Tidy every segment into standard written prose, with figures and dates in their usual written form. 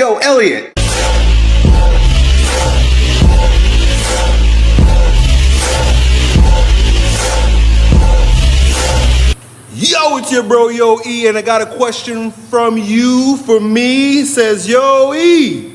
Yo, Elliot. Yo, it's your bro, Yo E, and I got a question from you for me. It says, Yo E,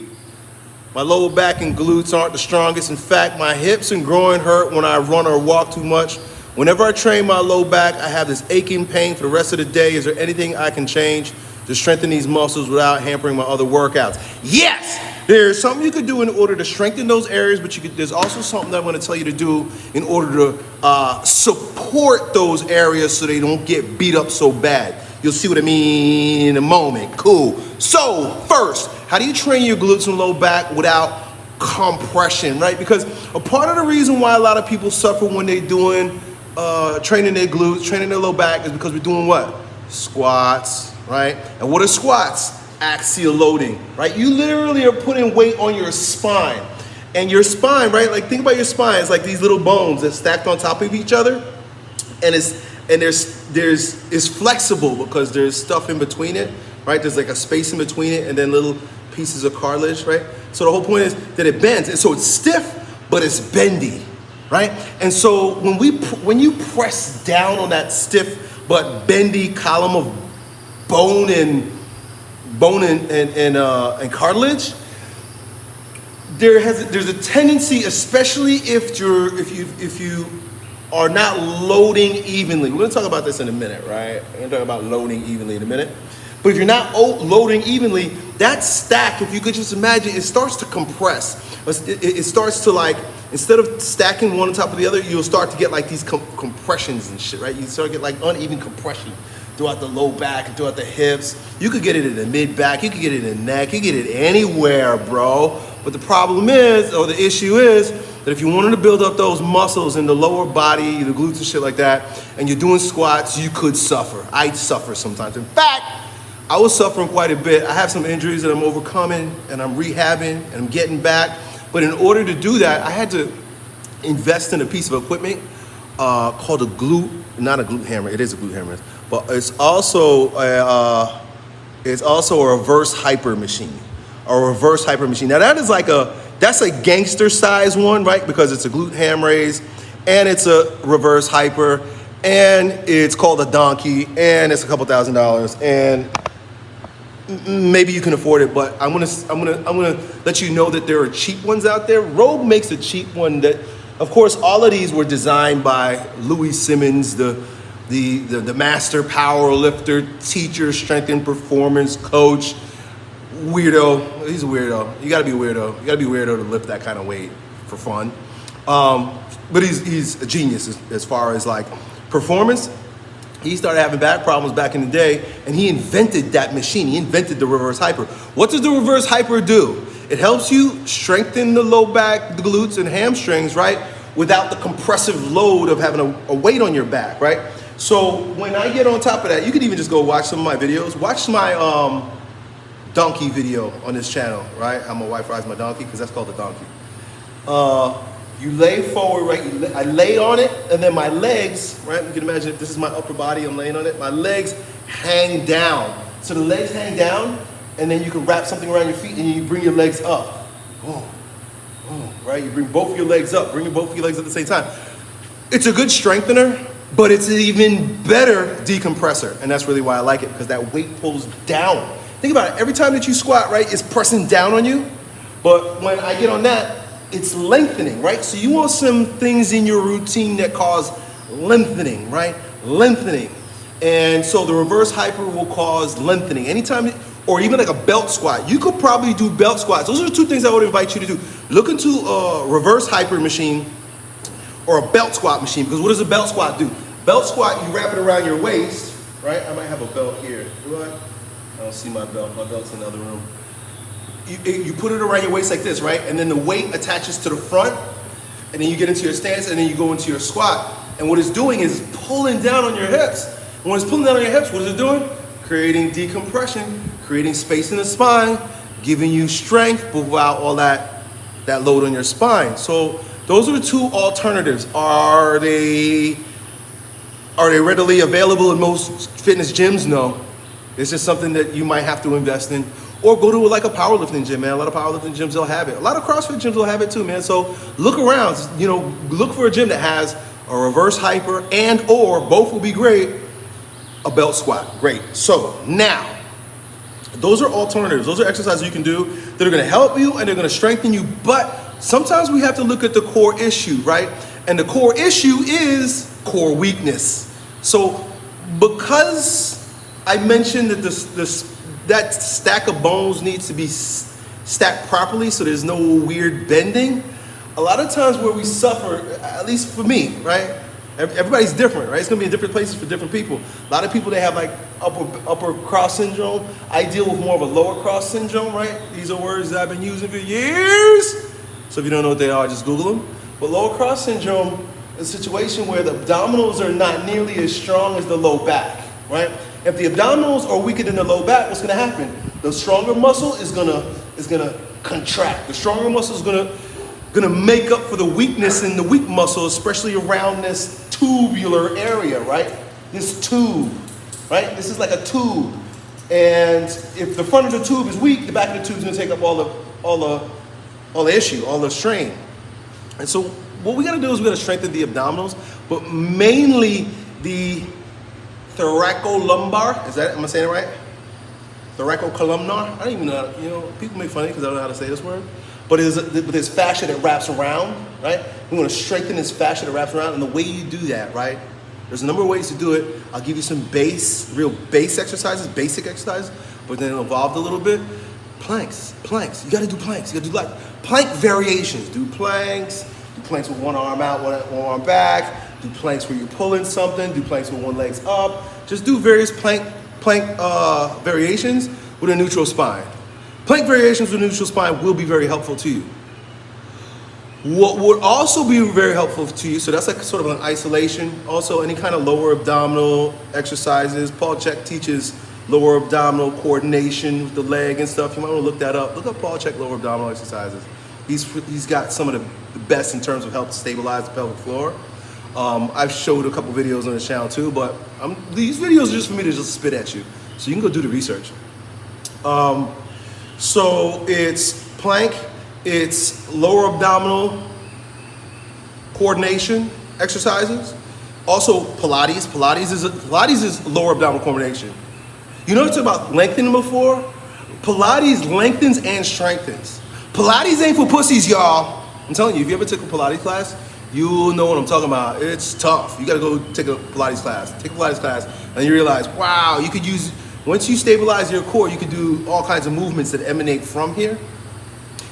my lower back and glutes aren't the strongest. In fact, my hips and groin hurt when I run or walk too much. Whenever I train my low back, I have this aching pain for the rest of the day. Is there anything I can change to strengthen these muscles without hampering my other workouts? Yes, there's something you could do in order to strengthen those areas, but there's also something that I'm going to tell you to do in order to support those areas so they don't get beat up so bad. You'll see what I mean in a moment. Cool. So first, how do you train your glutes and low back without compression, right? Because a part of the reason why a lot of people suffer when they're doing training their glutes, training their low back, is because we're doing what? Squats, right? And what are squats? Axial loading, right? You literally are putting weight on your spine. And your spine, right? Like, think about your spine. It's like these little bones that stacked on top of each other. And it's flexible because there's stuff in between it, right? There's like a space in between it and then little pieces of cartilage, right? So the whole point is that it bends. And so it's stiff, but it's bendy, right? And so when you press down on that stiff but bendy column of bone and cartilage, there's a tendency, especially if you are not loading evenly. We're gonna talk about this in a minute, right? We're gonna talk about loading evenly in a minute. But if you're not loading evenly, that stack, if you could just imagine, it starts to compress. It starts to, like, instead of stacking one on top of the other, you'll start to get like these compressions and shit, right? You start to get like uneven compression throughout the low back and throughout the hips. You could get it in the mid back, you could get it in the neck, you could get it anywhere, bro. But the problem is, or the issue is, that if you wanted to build up those muscles in the lower body, the glutes and shit like that, and you're doing squats, you could suffer. I suffer sometimes. In fact, I was suffering quite a bit. I have some injuries that I'm overcoming, and I'm rehabbing, and I'm getting back. But in order to do that, I had to invest in a piece of equipment called not a glute hammer. It is a glute hammer, but it's also a reverse hyper machine. A reverse hyper machine. Now that's a gangster size one, right? Because it's a glute ham raise, and it's a reverse hyper, and it's called a donkey, and it's a couple $1,000s, and maybe you can afford it, but I'm gonna let you know that there are cheap ones out there. Rogue makes a cheap one that, of course, all of these were designed by Louis Simmons, the master power lifter, teacher, strength and performance coach, weirdo. He's a weirdo. You gotta be a weirdo. You gotta be a weirdo to lift that kind of weight for fun. But he's a genius as far as like performance. He started having back problems back in the day, and he invented that machine. He invented the reverse hyper. What does the reverse hyper do? It helps you strengthen the low back, the glutes, and hamstrings, right? Without the compressive load of having a weight on your back, right? So when I get on top of that, you can even just go watch some of my videos. Watch my donkey video on this channel, right? How my wife rides my donkey, because that's called the donkey. You lay forward, right? I lay on it, and then my legs, right? You can imagine if this is my upper body, I'm laying on it. My legs hang down. So the legs hang down, and then you can wrap something around your feet, and you bring your legs up. Oh, right? You bring both of your legs up, bring both of your legs at the same time. It's a good strengthener, but it's an even better decompressor, and that's really why I like it, because that weight pulls down. Think about it. Every time that you squat, right, it's pressing down on you, but when I get on that, it's lengthening, right? So you want some things in your routine that cause lengthening, right? Lengthening. And so the reverse hyper will cause lengthening. Anytime, or even like a belt squat. You could probably do belt squats. Those are the two things I would invite you to do. Look into a reverse hyper machine or a belt squat machine, because what does a belt squat do? Belt squat, you wrap it around your waist, right? I might have a belt here. Do I? I don't see my belt. My belt's in the other room. You put it around your waist like this, right? And then the weight attaches to the front, and then you get into your stance, and then you go into your squat. And what it's doing is pulling down on your hips. And when it's pulling down on your hips, what is it doing? Creating decompression, creating space in the spine, giving you strength, but without all that load on your spine. So those are the two alternatives. Are they readily available in most fitness gyms? No. It's just something that you might have to invest in. Or go to like a powerlifting gym, man. A lot of powerlifting gyms, they'll have it. A lot of CrossFit gyms will have it too, man. So look around, look for a gym that has a reverse hyper and or both will be great, a belt squat. Great. So now, those are alternatives. Those are exercises you can do that are gonna help you and they're gonna strengthen you. But sometimes we have to look at the core issue, right? And the core issue is core weakness. So because I mentioned that that stack of bones needs to be stacked properly so there's no weird bending, a lot of times where we suffer, at least for me, right? Everybody's different, right? It's gonna be in different places for different people. A lot of people, they have like upper cross syndrome. I deal with more of a lower cross syndrome, right? These are words that I've been using for years. So if you don't know what they are, just Google them. But lower cross syndrome is a situation where the abdominals are not nearly as strong as the low back, right? If the abdominals are weaker than the low back, what's gonna happen? The stronger muscle is gonna contract. The stronger muscle is gonna make up for the weakness in the weak muscle, especially around this tubular area, right? This tube, right? This is like a tube. And if the front of the tube is weak, the back of the tube is gonna take up all the issue, all the strain. And so what we gotta do is we gotta strengthen the abdominals, but mainly the thoracolumbar. Am I saying it right? Thoracocolumnar? I don't even know, people make fun of me because I don't know how to say this word. But there's fascia that wraps around, right? We want to strengthen this fascia that wraps around. And the way you do that, right? There's a number of ways to do it. I'll give you some real basic exercises, but then evolved a little bit. Planks. You got to do planks. You got to do like plank variations. Do planks with one arm out, one arm back. Do planks where you're pulling something. Do planks with one leg's up. Just do various plank variations with a neutral spine. Plank variations with a neutral spine will be very helpful to you. What would also be very helpful to you, so that's like sort of an isolation. Also, any kind of lower abdominal exercises. Paul Chek teaches lower abdominal coordination with the leg and stuff. You might want to look that up. Look up Paul Chek lower abdominal exercises. He's got some of the best in terms of help to stabilize the pelvic floor. I've showed a couple videos on the channel too, but these videos are just for me to just spit at you. So you can go do the research. So it's plank, it's lower abdominal coordination exercises. Also Pilates. Pilates is lower abdominal coordination. You know what I talked about lengthening before? Pilates lengthens and strengthens. Pilates ain't for pussies, y'all. I'm telling you, if you ever took a Pilates class, you'll know what I'm talking about. It's tough. You gotta go take a Pilates class. Take a Pilates class and you realize, wow, you could use, once you stabilize your core, you can do all kinds of movements that emanate from here.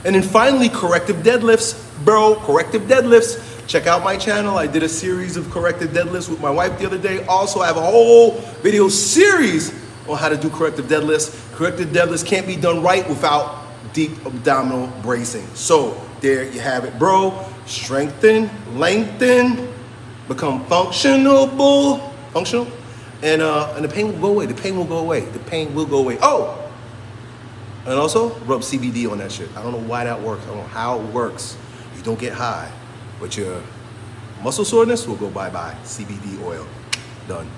And then finally, corrective deadlifts. Bro, corrective deadlifts. Check out my channel. I did a series of corrective deadlifts with my wife the other day. Also, I have a whole video series on how to do corrective deadlifts. Corrective deadlifts can't be done right without deep abdominal bracing. So there you have it, bro. Strengthen, lengthen, become functional, and the pain will go away. The pain will go away. The pain will go away. Oh, and also rub CBD on that shit. I don't know why that works. I don't know how it works. You don't get high, but your muscle soreness will go bye-bye. CBD oil, done.